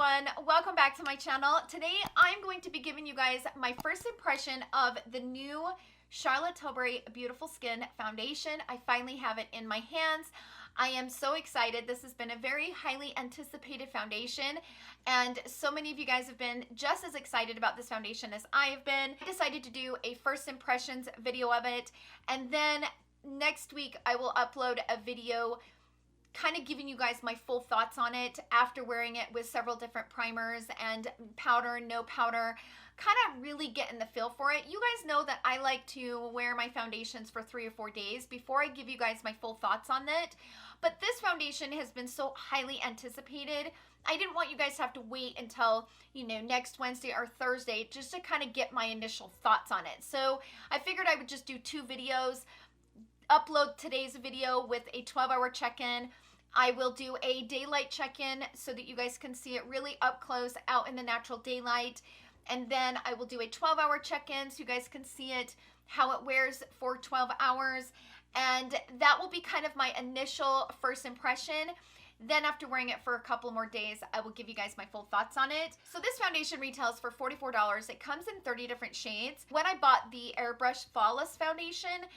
everyone, welcome back to my channel. Today I'm going to be giving you guys my first impression of the new Charlotte Tilbury Beautiful Skin Foundation. I finally have it in my hands. I am so excited. This has been a very highly anticipated foundation, and so many of you guys have been just as excited about this foundation as I have been. I decided to do a first impressions video of it, and then next week I will upload a video kind of giving you guys my full thoughts on it after wearing it with several different primers and powder, no powder, kind of really getting the feel for it. You guys know that I like to wear my foundations for 3 or 4 days before I give you guys my full thoughts on it. But this foundation has been so highly anticipated. I didn't want you guys to have to wait until, you know, next Wednesday or Thursday just to kind of get my initial thoughts on it. So I figured I would just do 2 videos. Upload today's video with a 12-hour check-in. I will do a daylight check-in so that you guys can see it really up close out in the natural daylight. And then I will do a 12-hour check-in so you guys can see it, how it wears for 12 hours. And that will be kind of my initial first impression. Then after wearing it for a couple more days, I will give you guys my full thoughts on it. So this foundation retails for $44. It comes in 30 different shades. When I bought the Airbrush Flawless Foundation,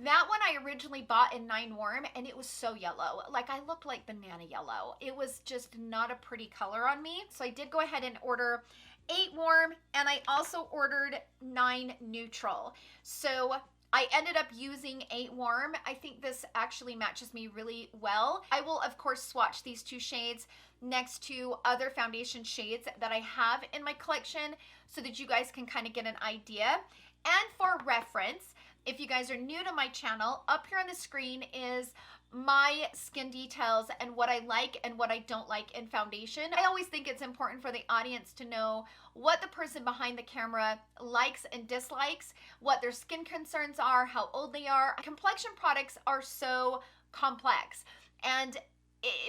that one I originally bought in 9 Warm, and it was so yellow. Like, I looked like banana yellow. It was just not a pretty color on me. So I did go ahead and order 8 Warm, and I also ordered 9 Neutral. So I ended up using 8 Warm. I think this actually matches me really well. I will, of course, swatch these 2 shades next to other foundation shades that I have in my collection so that you guys can kind of get an idea. And for reference, if you guys are new to my channel, up here on the screen is my skin details and what I like and what I don't like in foundation. I always think it's important for the audience to know what the person behind the camera likes and dislikes, what their skin concerns are, how old they are. Complexion products are so complex, and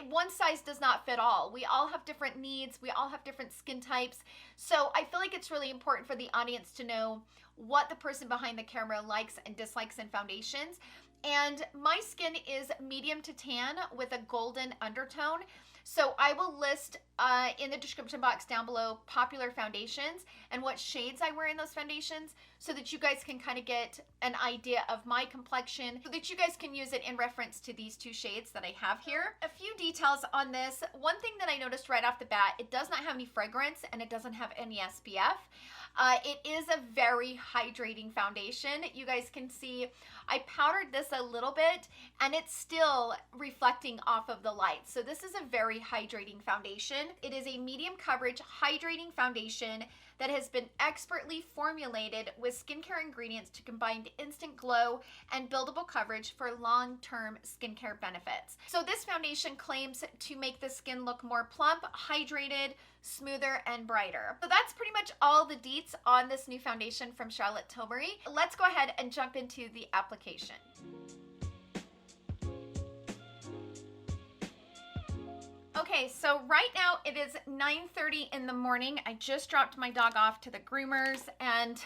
one size does not fit all. We all have different needs. We all have different skin types. So I feel like it's really important for the audience to know what the person behind the camera likes and dislikes in foundations. And my skin is medium to tan with a golden undertone. So I will list in the description box down below popular foundations and what shades I wear in those foundations so that you guys can kind of get an idea of my complexion, so that you guys can use it in reference to these 2 shades that I have here. A few details on this. One thing that I noticed right off the bat, it does not have any fragrance and it doesn't have any SPF. It is a very hydrating foundation. You guys can see I powdered this a little bit and it's still reflecting off of the light. So this is a very hydrating foundation. It is a medium coverage hydrating foundation that has been expertly formulated with skincare ingredients to combine instant glow and buildable coverage for long-term skincare benefits. So this foundation claims to make the skin look more plump, hydrated, smoother, and brighter. So that's pretty much all the deets on this new foundation from Charlotte Tilbury. Let's go ahead and jump into the application. Okay, so right now it is 9:30 in the morning. I just dropped my dog off to the groomers and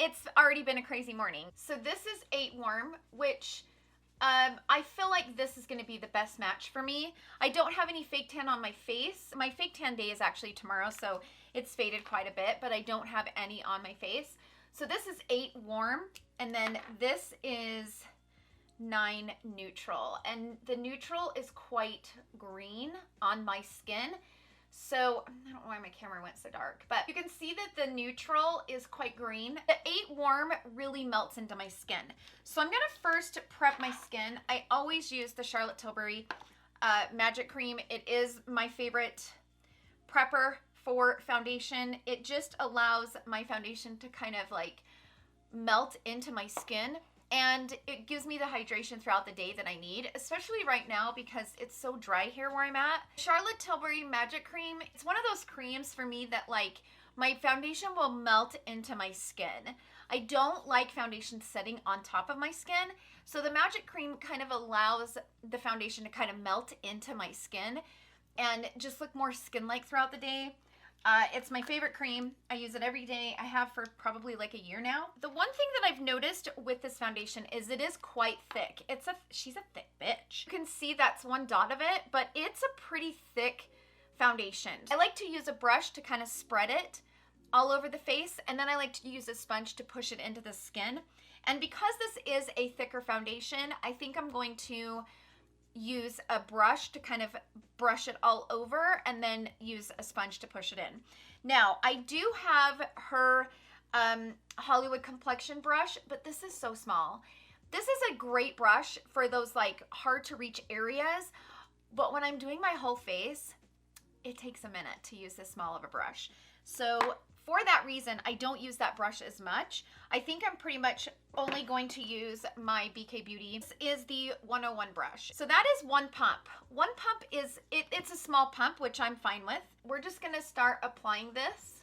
it's already been a crazy morning. So this is 8 Warm, which I feel like this is going to be the best match for me. I don't have any fake tan on my face. My fake tan day is actually tomorrow, so it's faded quite a bit, but I don't have any on my face. So this is 8 Warm, and then this is 9 Neutral, and the neutral is quite green on my skin. So I don't know why my camera went so dark, but you can see that the neutral is quite green. The 8 Warm really melts into my skin. So I'm gonna first prep my skin. I always use the Charlotte Tilbury Magic Cream. It is my favorite prepper for foundation. It just allows my foundation to kind of like melt into my skin, and it gives me the hydration throughout the day that I need, especially right now because it's so dry here where I'm at. Charlotte Tilbury Magic Cream, it's one of those creams for me that like my foundation will melt into my skin. I don't like foundation setting on top of my skin, so the Magic Cream kind of allows the foundation to kind of melt into my skin and just look more skin-like throughout the day. It's my favorite cream. I use it every day. I have for probably like a year now. The one thing that I've noticed with this foundation is it is quite thick. She's a thick bitch. You can see that's one dot of it, but it's a pretty thick foundation. I like to use a brush to kind of spread it all over the face, and then I like to use a sponge to push it into the skin. And because this is a thicker foundation, I think I'm going to use a brush to kind of brush it all over and then use a sponge to push it in. Now, I do have her Hollywood complexion brush, but this is so small. This is a great brush for those like hard to reach areas, but when I'm doing my whole face, it takes a minute to use this small of a brush. So for that reason, I don't use that brush as much. I think I'm pretty much only going to use my BK Beauty. This is the 101 brush. So that is one pump. One pump is, it's a small pump, which I'm fine with. We're just gonna start applying this.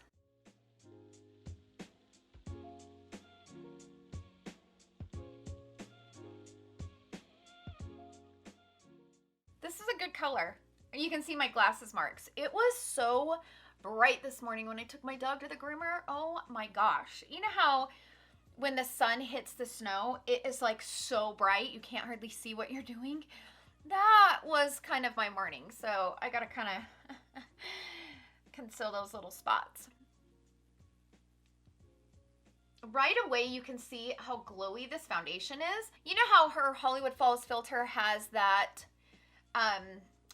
This is a good color. You can see my glasses marks. It was so bright this morning when I took my dog to the groomer. Oh my gosh. You know how when the sun hits the snow, it is like so bright, you can't hardly see what you're doing? That was kind of my morning. So I gotta kind of conceal those little spots. Right away, you can see how glowy this foundation is. You know how her Hollywood Falls filter has that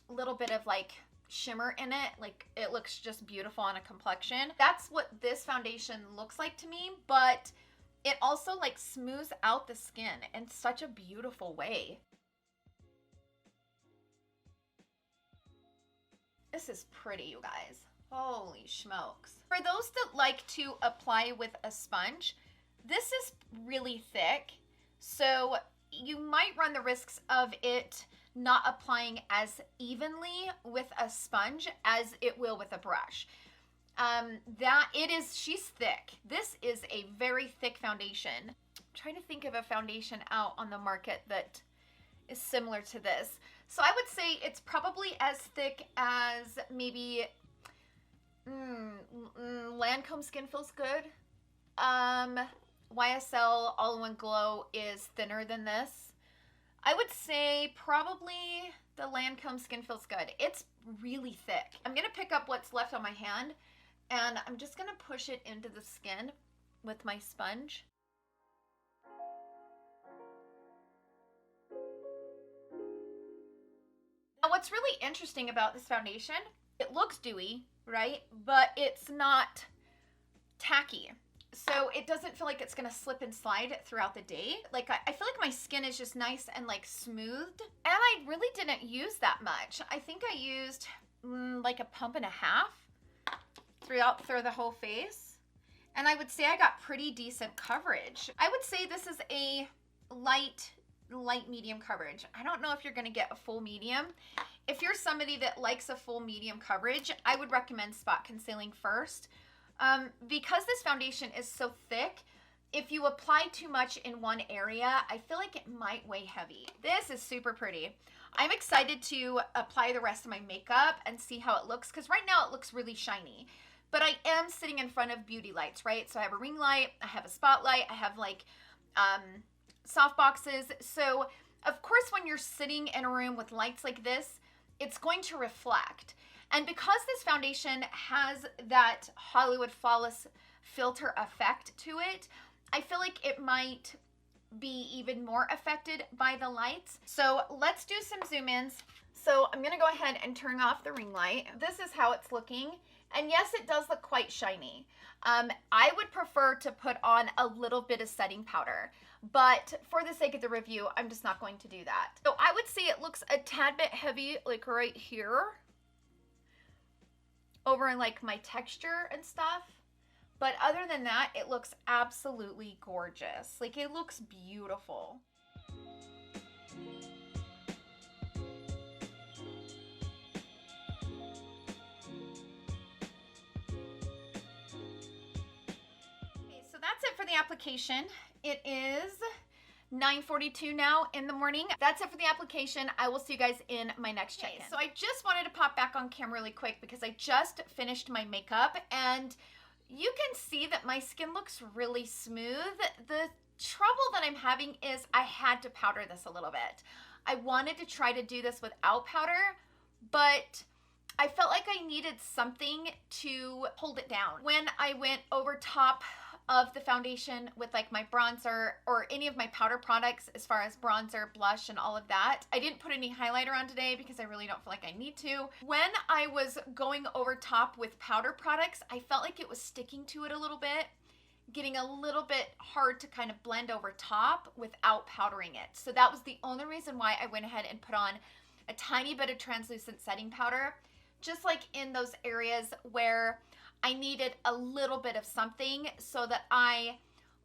little bit of like shimmer in it, like it looks just beautiful on a complexion. That's what this foundation looks like to me, but it also like smooths out the skin in such a beautiful way. This is pretty, you guys. Holy smokes. For those that like to apply with a sponge, this is really thick, so you might run the risks of it not applying as evenly with a sponge as it will with a brush. She's thick. This is a very thick foundation. I'm trying to think of a foundation out on the market that is similar to this. So I would say it's probably as thick as maybe Lancome Skin Feels Good. YSL All-in-One Glow is thinner than this. I would say probably the Lancome Skin Feels Good. It's really thick. I'm gonna pick up what's left on my hand and I'm just gonna push it into the skin with my sponge. Now what's really interesting about this foundation, it looks dewy, right? But it's not tacky. So it doesn't feel like it's gonna slip and slide throughout the day. Like I feel like my skin is just nice and like smoothed. And I really didn't use that much. I think I used like a pump and a half through the whole face. And I would say I got pretty decent coverage. I would say this is a light medium coverage. I don't know if you're gonna get a full medium. If you're somebody that likes a full medium coverage, I would recommend spot concealing first. Because this foundation is so thick, if you apply too much in one area, I feel like it might weigh heavy. This is super pretty. I'm excited to apply the rest of my makeup and see how it looks, because right now it looks really shiny. But I am sitting in front of beauty lights, right? So I have a ring light, I have a spotlight, I have like soft boxes. So of course when you're sitting in a room with lights like this, it's going to reflect. And because this foundation has that Hollywood Flawless filter effect to it, I feel like it might be even more affected by the lights. So let's do some zoom ins. So I'm gonna go ahead and turn off the ring light. This is how it's looking. And yes, it does look quite shiny. I would prefer to put on a little bit of setting powder, but for the sake of the review, I'm just not going to do that. So I would say it looks a tad bit heavy, like right here, over in like my texture and stuff. But other than that, it looks absolutely gorgeous. Like it looks beautiful. Okay, so that's it for the application. It is 9:42 now in the morning. That's it for the application. I will see you guys in my next check-in. So I just wanted to pop back on camera really quick because I just finished my makeup and you can see that my skin looks really smooth. The trouble that I'm having is I had to powder this a little bit. I wanted to try to do this without powder, but I felt like I needed something to hold it down. When I went over top of the foundation with like my bronzer or any of my powder products, as far as bronzer, blush, and all of that, I didn't put any highlighter on today because I really don't feel like I need to. When I was going over top with powder products, I felt like it was sticking to it a little bit, getting a little bit hard to kind of blend over top without powdering it. So that was the only reason why I went ahead and put on a tiny bit of translucent setting powder, just like in those areas where I needed a little bit of something so that I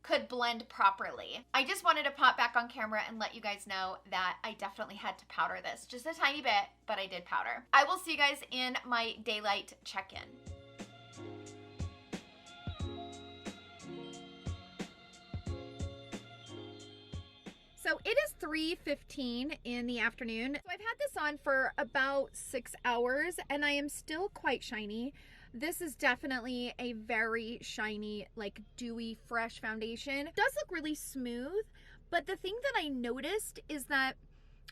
could blend properly. I just wanted to pop back on camera and let you guys know that I definitely had to powder this. Just a tiny bit, but I did powder. I will see you guys in my daylight check-in. So it is 3:15 in the afternoon. So I've had this on for about 6 hours and I am still quite shiny. This is definitely a very shiny, like dewy, fresh foundation. It does look really smooth, but the thing that I noticed is that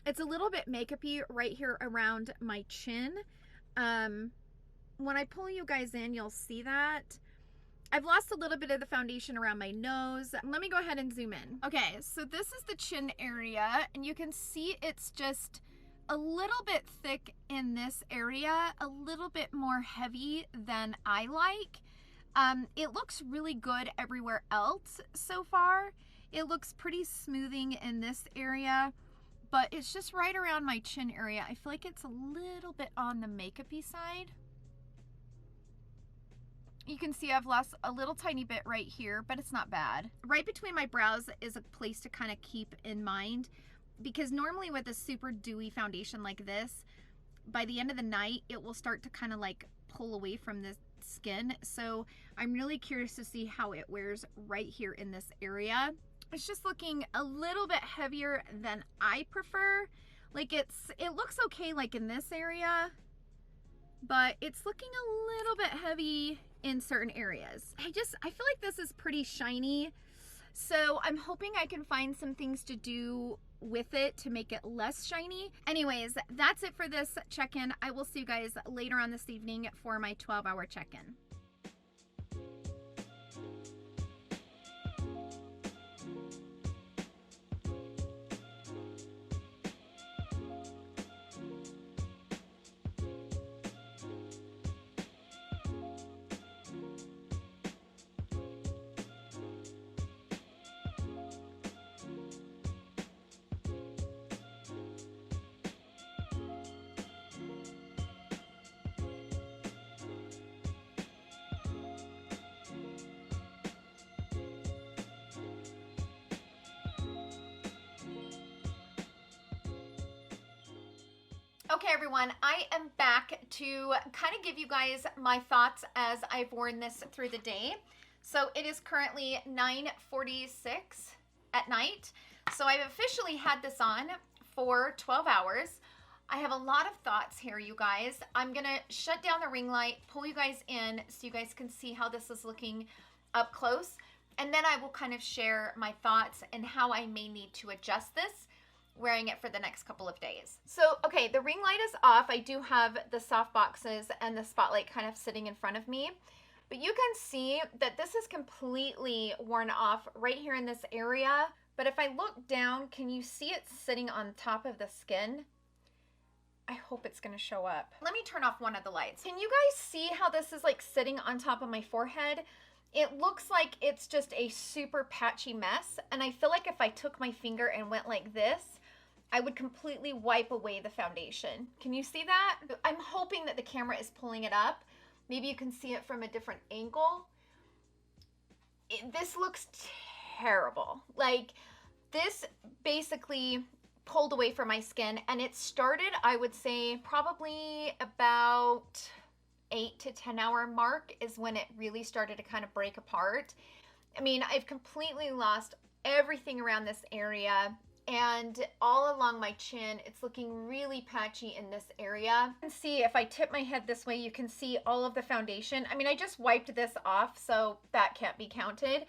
it's a little bit makeup-y right here around my chin. When I pull you guys in, you'll see that. I've lost a little bit of the foundation around my nose. Let me go ahead and zoom in. Okay, so this is the chin area, and you can see it's just a little bit thick in this area, a little bit more heavy than I like. It looks really good everywhere else so far. It looks pretty smoothing in this area, but it's just right around my chin area. I feel like it's a little bit on the makeup-y side. You can see I've lost a little tiny bit right here, but it's not bad. Right between my brows is a place to kind of keep in mind, because normally with a super dewy foundation like this, by the end of the night, it will start to kind of like pull away from the skin. So I'm really curious to see how it wears right here in this area. It's just looking a little bit heavier than I prefer. Like it looks okay like in this area, but it's looking a little bit heavy in certain areas. I feel like this is pretty shiny, so I'm hoping I can find some things to do with it to make it less shiny. Anyways, that's it for this check-in. I will see you guys later on this evening for my 12-hour check-in. Okay everyone, I am back to kind of give you guys my thoughts as I've worn this through the day. So it is currently 9:46 at night. So I've officially had this on for 12 hours. I have a lot of thoughts here, you guys. I'm gonna shut down the ring light, pull you guys in so you guys can see how this is looking up close. And then I will kind of share my thoughts and how I may need to adjust this wearing it for the next couple of days. So, okay, the ring light is off. I do have the soft boxes and the spotlight kind of sitting in front of me, but you can see that this is completely worn off right here in this area. But if I look down, can you see it sitting on top of the skin? I hope it's gonna show up. Let me turn off one of the lights. Can you guys see how this is like sitting on top of my forehead? It looks like it's just a super patchy mess. And I feel like if I took my finger and went like this, I would completely wipe away the foundation. Can you see that? I'm hoping that the camera is pulling it up. Maybe you can see it from a different angle. This looks terrible. Like, this basically pulled away from my skin, and it started, I would say, probably about 8 to 10 hour mark is when it really started to kind of break apart. I mean, I've completely lost everything around this area. And all along my chin, it's looking really patchy in this area. You can see if I tip my head this way, you can see all of the foundation. I mean, I just wiped this off, so that can't be counted.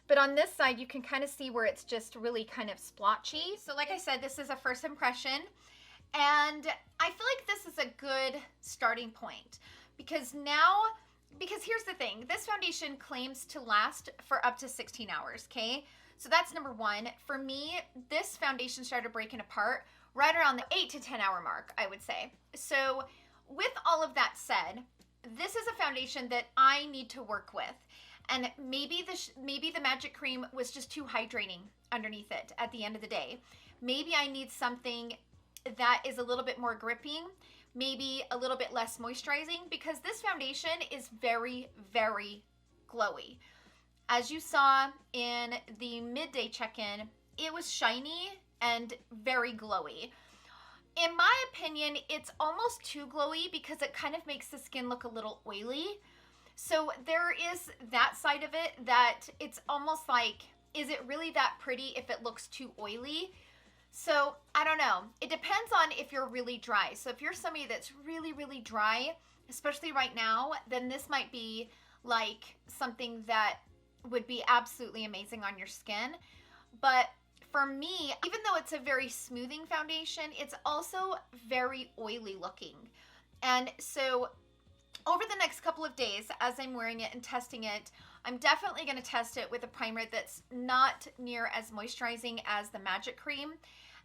But on this side, you can kind of see where it's just really kind of splotchy. So like I said, this is a first impression. And I feel like this is a good starting point because here's the thing, this foundation claims to last for up to 16 hours, okay? So that's number one. For me, this foundation started breaking apart right around the 8 to 10 hour mark, I would say. So with all of that said, this is a foundation that I need to work with. And maybe the magic cream was just too hydrating underneath it at the end of the day. Maybe I need something that is a little bit more gripping, maybe a little bit less moisturizing, because this foundation is very, very glowy. As you saw in the midday check-in, it was shiny and very glowy. In my opinion, it's almost too glowy because it kind of makes the skin look a little oily. So there is that side of it that it's almost like, is it really that pretty if it looks too oily? So I don't know. It depends on if you're really dry. So if you're somebody that's really, really dry, especially right now, then this might be like something that would be absolutely amazing on your skin. But for me, even though it's a very smoothing foundation, it's also very oily looking. And so over the next couple of days, as I'm wearing it and testing it, I'm definitely going to test it with a primer that's not near as moisturizing as the Magic Cream.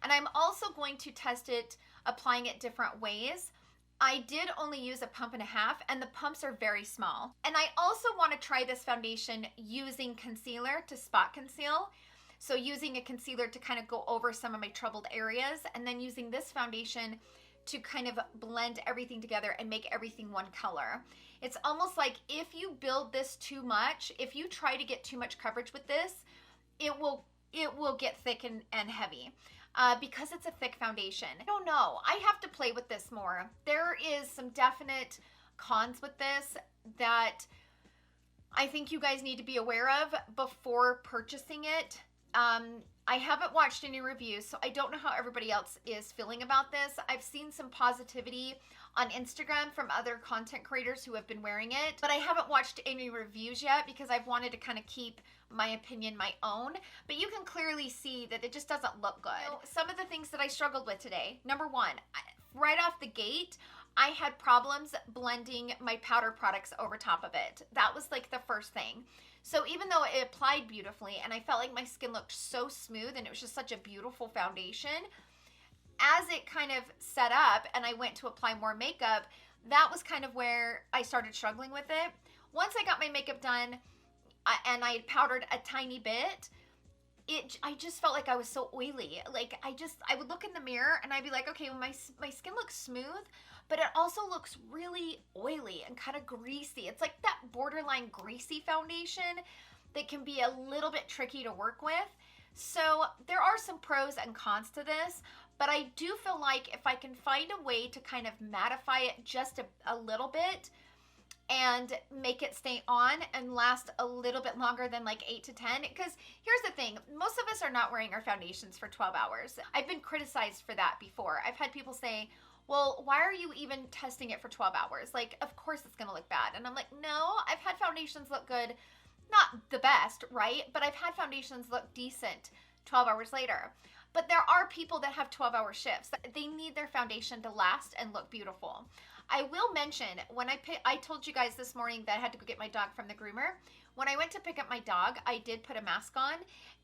And I'm also going to test it applying it different ways. I did only use a pump and a half, and the pumps are very small. And I also want to try this foundation using concealer to spot conceal. So using a concealer to kind of go over some of my troubled areas, and then using this foundation to kind of blend everything together and make everything one color. It's almost like if you build this too much, if you try to get too much coverage with this, it will get thick and heavy. Because it's a thick foundation. I don't know. I have to play with this more. There is some definite cons with this that I think you guys need to be aware of before purchasing it. I haven't watched any reviews, so I don't know how everybody else is feeling about this. I've seen some positivity on Instagram from other content creators who have been wearing it, but I haven't watched any reviews yet because I've wanted to kind of keep my opinion my own. But you can clearly see that it just doesn't look good. So some of the things that I struggled with today, number one, right off the gate, I had problems blending my powder products over top of it. That was like the first thing. So even though it applied beautifully and I felt like my skin looked so smooth and it was just such a beautiful foundation, as it kind of set up and I went to apply more makeup, that was kind of where I started struggling with it. Once I got my makeup done and I had powdered a tiny bit, I just felt like I was so oily. Like I would look in the mirror and I'd be like, okay, well, my skin looks smooth, but it also looks really oily and kind of greasy. It's like that borderline greasy foundation that can be a little bit tricky to work with. So there are some pros and cons to this, but I do feel like if I can find a way to kind of mattify it just a little bit and make it stay on and last a little bit longer than like 8 to 10, because here's the thing, most of us are not wearing our foundations for 12 hours. I've been criticized for that before. I've had people say, well, why are you even testing it for 12 hours? Like, of course it's gonna look bad. And I'm like, no, I've had foundations look good, not the best, right? But I've had foundations look decent 12 hours later. But there are people that have 12-hour shifts. They need their foundation to last and look beautiful. I will mention, when I told you guys this morning that I had to go get my dog from the groomer. When I went to pick up my dog, I did put a mask on,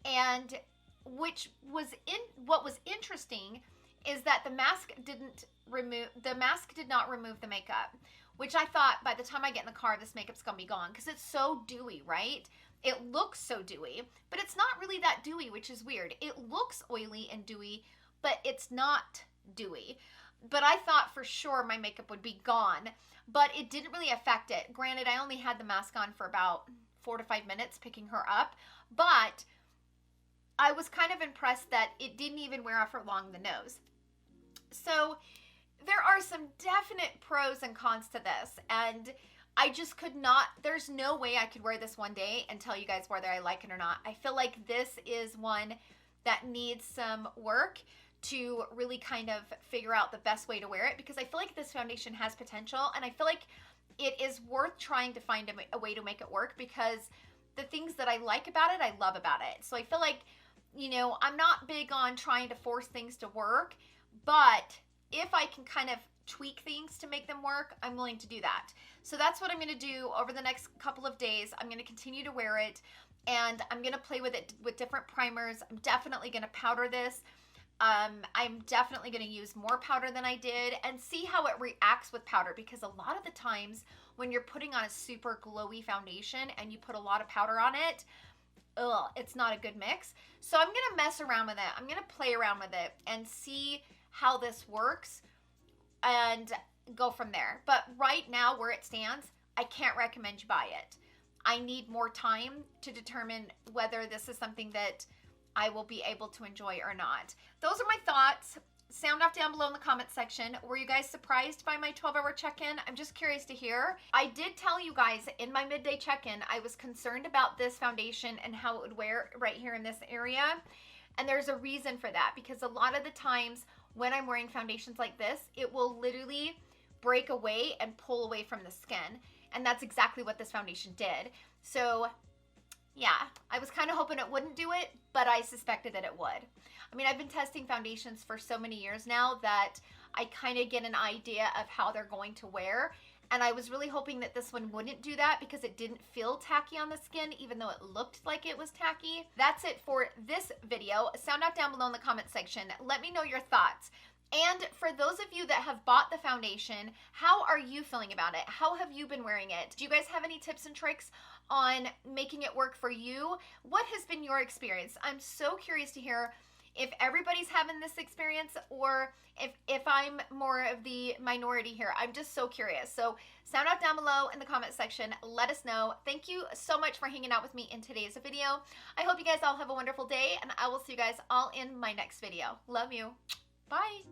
and what was interesting is that the mask did not remove the makeup, which I thought by the time I get in the car, this makeup's gonna be gone because it's so dewy, right? It looks so dewy, but it's not really that dewy, which is weird. It looks oily and dewy, but it's not dewy. But I thought for sure my makeup would be gone, but it didn't really affect it. Granted, I only had the mask on for about 4 to 5 minutes picking her up, but I was kind of impressed that it didn't even wear off along the nose. So there are some definite pros and cons to this, and I just could not, there's no way I could wear this one day and tell you guys whether I like it or not. I feel like this is one that needs some work to really kind of figure out the best way to wear it, because I feel like this foundation has potential, and I feel like it is worth trying to find a way to make it work, because the things that I like about it, I love about it. So I feel like, you know, I'm not big on trying to force things to work, but if I can kind of tweak things to make them work, I'm willing to do that. So that's what I'm going to do over the next couple of days. I'm going to continue to wear it, and I'm going to play with it with different primers. I'm definitely going to powder this. I'm definitely going to use more powder than I did and see how it reacts with powder, because a lot of the times when you're putting on a super glowy foundation and you put a lot of powder on it, it's not a good mix. So I'm going to mess around with it. I'm going to play around with it and see how this works and go from there. But right now, where it stands, I can't recommend you buy it. I need more time to determine whether this is something that I will be able to enjoy or not. Those are my thoughts. Sound off down below in the comment section. Were you guys surprised by my 12-hour check-in? I'm just curious to hear. I did tell you guys in my midday check-in, I was concerned about this foundation and how it would wear right here in this area. And there's a reason for that, because a lot of the times when I'm wearing foundations like this, it will literally break away and pull away from the skin. And that's exactly what this foundation did. So yeah, I was kind of hoping it wouldn't do it, but I suspected that it would. I mean, I've been testing foundations for so many years now that I kind of get an idea of how they're going to wear. And I was really hoping that this one wouldn't do that, because it didn't feel tacky on the skin, even though it looked like it was tacky. That's it for this video. Sound out down below in the comment section. Let me know your thoughts. And for those of you that have bought the foundation, how are you feeling about it? How have you been wearing it? Do you guys have any tips and tricks on making it work for you? What has been your experience? I'm so curious to hear if everybody's having this experience, or if I'm more of the minority here. I'm just so curious. So sound out down below in the comment section. Let us know. Thank you so much for hanging out with me in today's video. I hope you guys all have a wonderful day, and I will see you guys all in my next video. Love you. Bye.